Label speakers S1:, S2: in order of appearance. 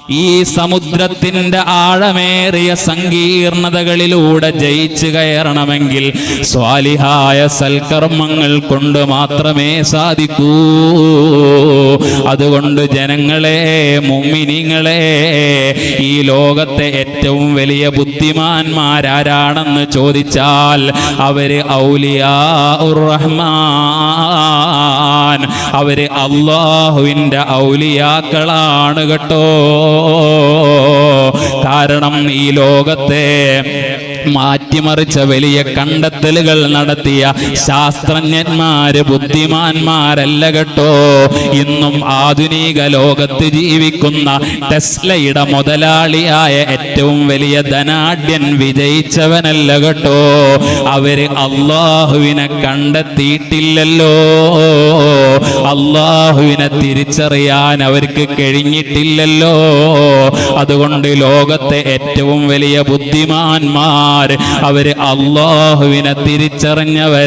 S1: ഈ സമുദ്രത്തിന്റെ ആഴമേറിയ സങ്കീർണതകളിലൂടെ ജയിച്ചു കയറണമെങ്കിൽ സ്വാലിഹായ സൽക്കർമ്മങ്ങൾ കൊണ്ട് മാത്രമേ സാധിക്കൂ. അതുകൊണ്ട് ജനങ്ങളെ, മുഅ്മിനീങ്ങളെ, ഈ ലോകത്തെ ഏറ്റവും വലിയ ബുദ്ധിമാന്മാരാരാണെന്ന് ചോദിച്ചാൽ അവര് ഔലിയാഉർ റഹ്മാൻ, അവര് അല്ലാഹുവിന്റെ ഔലിയാക്കളാണ് കേട്ടോ. കാരണം ഈ ലോകത്തെ മാറ്റിമറിച്ച വലിയ കണ്ടെത്തലുകൾ നടത്തിയ ശാസ്ത്രജ്ഞന്മാര് ബുദ്ധിമാന്മാരല്ല കേട്ടോ. ഇന്നും ആധുനിക ലോകത്ത് ജീവിക്കുന്ന ടെസ്ലയുടെ മുതലാളിയായ ഏറ്റവും വലിയ ധനാഢ്യൻ വിജയിച്ചവനല്ല കേട്ടോ. അവര് അല്ലാഹുവിനെ കണ്ടെത്തിയിട്ടില്ലല്ലോ. അല്ലാഹുവിനെ തിരിച്ചറിയാൻ അവർക്ക് കഴിഞ്ഞിട്ടില്ലല്ലോ. അതുകൊണ്ട് ലോകത്തെ ഏറ്റവും വലിയ ബുദ്ധിമാന്മാർ അവര് അല്ലാഹുവിനെ തിരിച്ചറിഞ്ഞവരാണ്.